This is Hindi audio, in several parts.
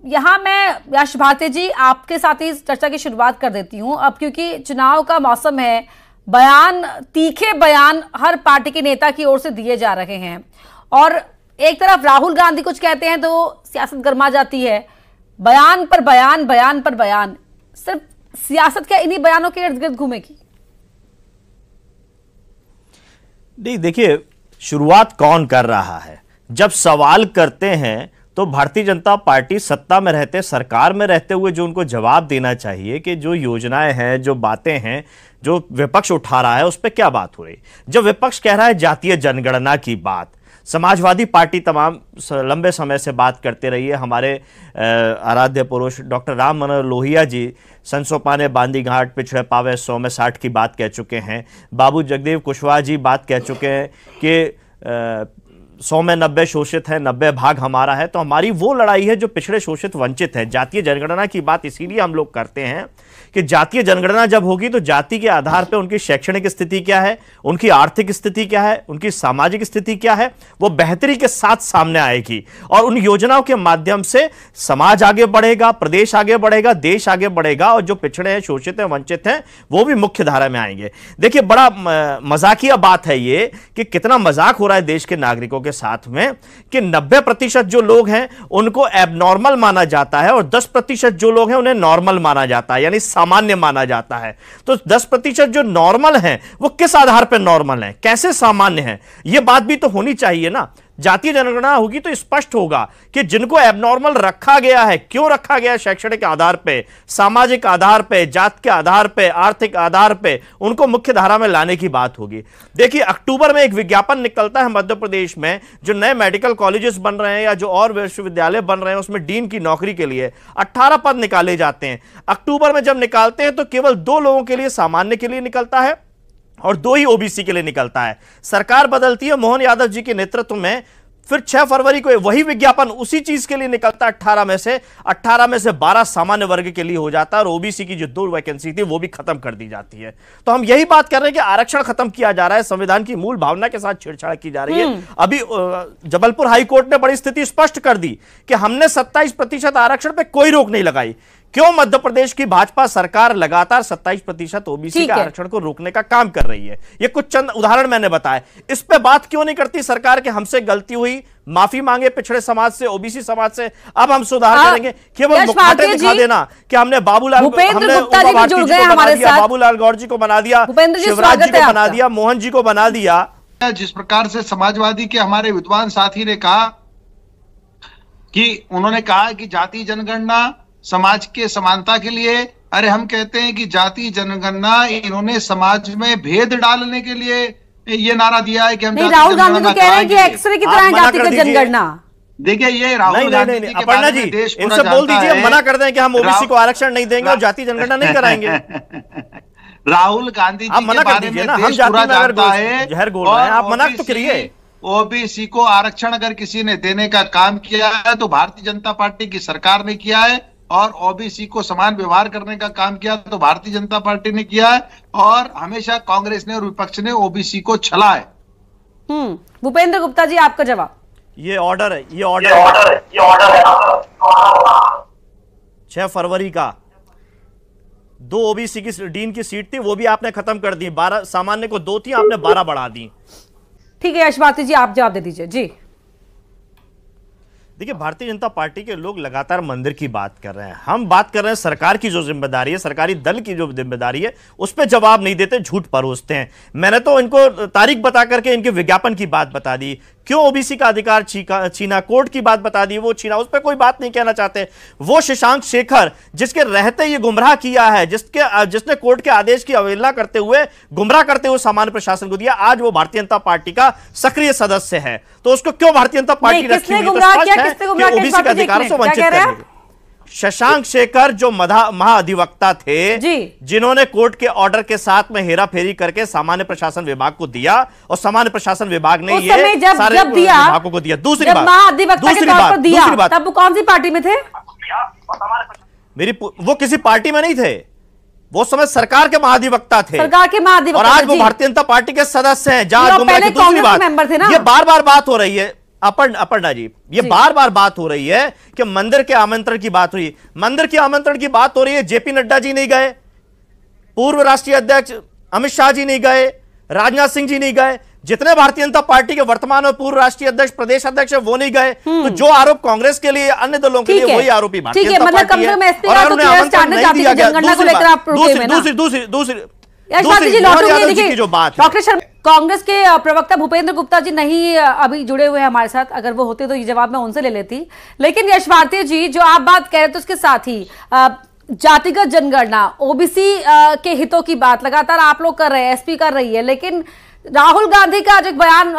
यहाँ मैं यश भारती जी आपके साथ ही चर्चा की शुरुआत कर देती हूँ अब, क्योंकि चुनाव का मौसम है। बयान, तीखे बयान हर पार्टी के नेता की ओर से दिए जा रहे हैं और एक तरफ राहुल गांधी कुछ कहते हैं तो सियासत गर्मा जाती है। बयान पर बयान, बयान पर बयान, सिर्फ सियासत क्या इन्हीं बयानों के इर्द गिर्द घूमेगी? नहीं, देखिए, शुरुआत कौन कर रहा है? जब सवाल करते हैं तो भारतीय जनता पार्टी सत्ता में रहते, सरकार में रहते हुए जो उनको जवाब देना चाहिए कि जो योजनाएं हैं, जो बातें हैं, जो विपक्ष उठा रहा है, उस पर क्या बात हो रही। जब विपक्ष कह रहा है जातीय जनगणना की बात, समाजवादी पार्टी तमाम लंबे समय से बात करते रही है। हमारे आराध्य पुरुष डॉक्टर राम मनोहर लोहिया जी संसोपाने बांदी घाट पिछड़े पावे 100 में 60 की बात कह चुके हैं। बाबू जगदेव कुशवाहा जी बात कह चुके हैं कि 100 में 90 शोषित है, 90 भाग हमारा है। तो हमारी वो लड़ाई है जो पिछड़े शोषित वंचित है। जातीय जनगणना की बात इसीलिए हम लोग करते हैं कि जातीय जनगणना जब होगी तो जाति के आधार पर उनकी शैक्षणिक स्थिति क्या है, उनकी आर्थिक स्थिति क्या है, उनकी सामाजिक स्थिति क्या है, वो बेहतरी के साथ सामने आएगी और उन योजनाओं के माध्यम से समाज आगे बढ़ेगा, प्रदेश आगे बढ़ेगा, देश आगे बढ़ेगा और जो पिछड़े हैं, शोषित हैं, वंचित हैं, वो भी मुख्य धारा में आएंगे। देखिए, बड़ा मजाकिया बात है ये कि कितना मजाक हो रहा है देश के नागरिकों के साथ में कि 90% जो लोग हैं उनको एबनॉर्मल माना जाता है और 10% जो लोग हैं उन्हें नॉर्मल माना जाता है, यानी सामान्य माना जाता है। तो 10% जो नॉर्मल हैं वो किस आधार पर नॉर्मल हैं, कैसे सामान्य हैं, यह बात भी तो होनी चाहिए ना। जातीय जनगणना होगी तो स्पष्ट होगा कि जिनको एबनॉर्मल रखा गया है, क्यों रखा गया है, शैक्षणिक आधार पे, सामाजिक आधार पे, जात के आधार पे, आर्थिक आधार पे, उनको मुख्य धारा में लाने की बात होगी। देखिए, अक्टूबर में एक विज्ञापन निकलता है मध्य प्रदेश में, जो नए मेडिकल कॉलेजेस बन रहे हैं या जो और विश्वविद्यालय बन रहे हैं उसमें डीन की नौकरी के लिए 18 पद निकाले जाते हैं। अक्टूबर में जब निकालते हैं तो केवल 2 लोगों के लिए, सामान्य के लिए निकलता है और 2 ही ओबीसी के लिए निकलता है। सरकार बदलती है मोहन यादव जी के नेतृत्व में, फिर 6 फरवरी को वही विज्ञापन उसी चीज के लिए निकलता है। 18 में से 12 सामान्य वर्ग के लिए हो जाता है और ओबीसी की जो 2 वैकेंसी थी वो भी खत्म कर दी जाती है। तो हम यही बात कर रहे हैं कि आरक्षण खत्म किया जा रहा है, संविधान की मूल भावना के साथ छेड़छाड़ की जा रही है। अभी जबलपुर हाईकोर्ट ने बड़ी स्थिति स्पष्ट कर दी कि हमने 27% आरक्षण पे कोई रोक नहीं लगाई। क्यों मध्य प्रदेश की भाजपा सरकार लगातार 27% ओबीसी के आरक्षण को रोकने का काम कर रही है? ये कुछ चंद उदाहरण मैंने बताए। इस पे बात क्यों नहीं करती सरकार कि हमसे गलती हुई, माफी मांगे पिछड़े समाज से, ओबीसी समाज से, अब हम सुधार करेंगे। केवल मुखौटे दिखा देना कि हमने बाबूलाल गौर जी को बना दिया, शिवराज जी को बना दिया, मोहन जी को बना दिया। जिस प्रकार से समाजवादी के हमारे विद्वान साथी ने कहा कि उन्होंने कहा कि जातीय जनगणना समाज के समानता के लिए, अरे हम कहते हैं कि जातीय जनगणना इन्होंने समाज में भेद डालने के लिए ये नारा दिया है कि हम राहुल गांधी तो कह रहे हैं कि एक्सरे की तरह जातिगत जनगणना। देखिए, ये राहुल गांधी जी के बारे में देश पूरा इनसे बोल दीजिए, मना कर दें कि हम ओबीसी को आरक्षण नहीं देंगे और जातीय जनगणना नहीं कराएंगे। राहुल गांधी जी के बारे में देश पूरा जानता है, जहर घोल रहे हैं आप, मना तो करिए। ओबीसी को आरक्षण अगर किसी ने देने का काम किया है तो भारतीय जनता पार्टी की सरकार ने किया है, और ओबीसी को समान व्यवहार करने का काम किया तो भारतीय जनता पार्टी ने किया है, और हमेशा कांग्रेस ने और विपक्ष ने ओबीसी को छला है। भूपेंद्र गुप्ता जी, आपका जवाब। ये ऑर्डर है, ये ऑर्डर है 6 फरवरी का। 2 ओबीसी की डीन की सीट थी, वो भी आपने खत्म कर दी। 12 सामान्य को 2 थी, आपने 12 बढ़ा दी। ठीक है यश भारती जी, आप जवाब दे दीजिए जी। देखिए, भारतीय जनता पार्टी के लोग लगातार मंदिर की बात कर रहे हैं, हम बात कर रहे हैं सरकार की जो जिम्मेदारी है, सरकारी दल की जो जिम्मेदारी है, उस पर जवाब नहीं देते, झूठ परोसते हैं। मैंने तो इनको तारीख बता करके इनके विज्ञापन की बात बता दी, क्यों ओबीसी का अधिकार छीना, कोर्ट की बात बता दी, वो छीना, उस पर कोई बात नहीं कहना चाहते। वो शशांक शेखर जिसके रहते ये गुमराह किया है, जिसने कोर्ट के आदेश की अवहेलना करते हुए, गुमराह करते हुए सामान्य प्रशासन को दिया, आज वो भारतीय जनता पार्टी का सक्रिय सदस्य है। तो उसको क्यों भारतीय जनता पार्टी रखी हुई? तो ओबीसी के अधिकारों से वंचित करने। शशांक शेखर जो महाअधिवक्ता थे, जिन्होंने कोर्ट के ऑर्डर के साथ में हेरा फेरी करके सामान्य प्रशासन विभाग को दिया और सामान्य प्रशासन विभाग ने ये सारे विभागों को दिया। दूसरी बात, तब वो कौन सी पार्टी में थे? वो किसी पार्टी में नहीं थे, वो समय सरकार के महाधिवक्ता थे, सरकार के महाधिवक्ता, और आज वो भारतीय जनता पार्टी के सदस्य हैं। जहां दूसरी बात, ये बार बार बात हो रही है, अपर्णा जी, ये बार बार बात हो रही है कि मंदिर के आमंत्रण की बात हुई, मंदिर के आमंत्रण की बात हो रही है। जेपी नड्डा जी नहीं गए, पूर्व राष्ट्रीय अध्यक्ष अमित शाह जी नहीं गए, राजनाथ सिंह जी नहीं गए, जितने भारतीय जनता पार्टी के वर्तमान और पूर्व राष्ट्रीय अध्यक्ष, प्रदेश अध्यक्ष है, वो नहीं गए। तो जो आरोप कांग्रेस के लिए, अन्य दलों के लिए, वही आरोपी भारतीय जनता पार्टी है। और अगर उन्हें आमंत्रण नहीं दिया गया, दूसरी जो बात है, डॉक्टर शर्मा, कांग्रेस के प्रवक्ता भूपेंद्र गुप्ता जी नहीं अभी जुड़े हुए हैं हमारे साथ, अगर वो होते तो ये जवाब मैं उनसे ले लेती। लेकिन यश भारती जी, जो आप बात कह रहे थे उसके साथ ही जातिगत जनगणना, ओबीसी के हितों की बात लगातार आप लोग कर रहे हैं, एसपी कर रही है, लेकिन राहुल गांधी का आज एक बयान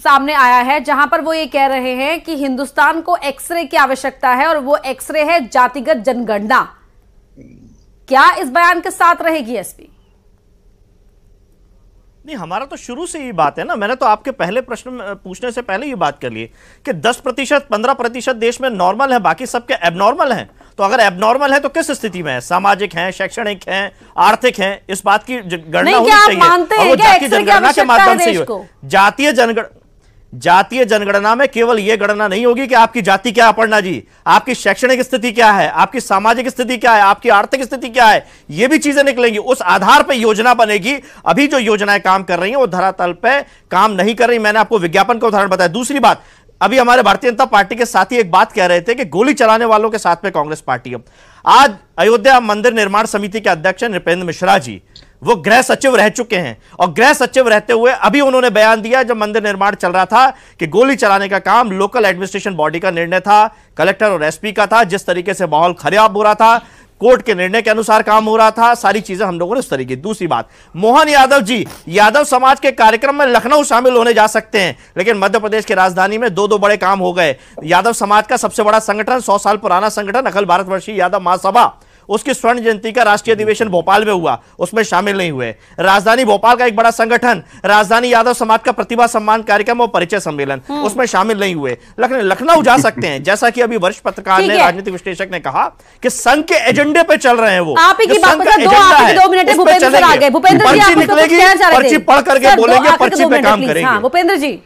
सामने आया है जहां पर वो ये कह रहे हैं कि हिंदुस्तान को एक्सरे की आवश्यकता है और वो एक्सरे है जातिगत जनगणना। क्या इस बयान के साथ रहेगी एसपी? नहीं, हमारा तो शुरू से ही बात है ना, मैंने तो आपके पहले प्रश्न पूछने से पहले ही बात कर ली कि 10%, 15% देश में नॉर्मल है, बाकी सबके एबनॉर्मल हैं। तो अगर एबनॉर्मल है तो किस स्थिति में है? सामाजिक हैं, शैक्षणिक हैं, आर्थिक हैं, इस बात की गणना होनी चाहिए। और वो जातीय जनगणना के माध्यम से ही जातीय जनगणना में केवल यह गणना नहीं होगी कि आपकी जाति क्या है अपर्णा जी, आपकी शैक्षणिक स्थिति क्या है, आपकी सामाजिक स्थिति क्या है, आपकी आर्थिक स्थिति क्या है, ये भी चीजें निकलेंगी। उस आधार पर योजना बनेगी। अभी जो योजनाएं काम कर रही हैं वो धरातल पे काम नहीं कर रही। मैंने आपको विज्ञापन का उदाहरण बताया। दूसरी बात, अभी हमारे भारतीय जनता पार्टी के साथी एक बात कह रहे थे कि गोली चलाने वालों के साथ में कांग्रेस पार्टी है। आज अयोध्या मंदिर निर्माण समिति के अध्यक्ष नृपेंद्र मिश्रा जी, वो गृह सचिव रह चुके हैं, और गृह सचिव रहते हुए अभी उन्होंने बयान दिया जब मंदिर निर्माण चल रहा था कि गोली चलाने का काम लोकल एडमिनिस्ट्रेशन बॉडी का निर्णय था, कलेक्टर और एसपी का था। जिस तरीके से माहौल खराब हो रहा था, कोर्ट के निर्णय के अनुसार काम हो रहा था, सारी चीजें हम लोगों ने उस तरीके। दूसरी बात, मोहन यादव जी यादव समाज के कार्यक्रम में लखनऊ शामिल होने जा सकते हैं, लेकिन मध्य प्रदेश की राजधानी में दो बड़े काम हो गए। यादव समाज का सबसे बड़ा संगठन, 100 साल पुराना संगठन अखिल भारतवर्षीय यादव महासभा, उसकी स्वर्ण जयंती का राष्ट्रीय अधिवेशन भोपाल में हुआ, उसमें शामिल नहीं हुए। राजधानी भोपाल का एक बड़ा संगठन राजधानी यादव समाज का प्रतिभा सम्मान कार्यक्रम और परिचय सम्मेलन, उसमें शामिल नहीं हुए, लेकिन लखनऊ जा सकते हैं। जैसा कि अभी वरिष्ठ पत्रकार ने, राजनीतिक विश्लेषक ने कहा कि संघ के एजेंडे पे चल रहे हैं वो। आप ही की बात पर 2 मिनट में भूपेंद्र सर आ गए। भूपेंद्र जी, पर्ची निकलेगी, पर्ची पढ़ करके बोलेंगे, पर्ची पे काम करेंगे। भूपेंद्र जी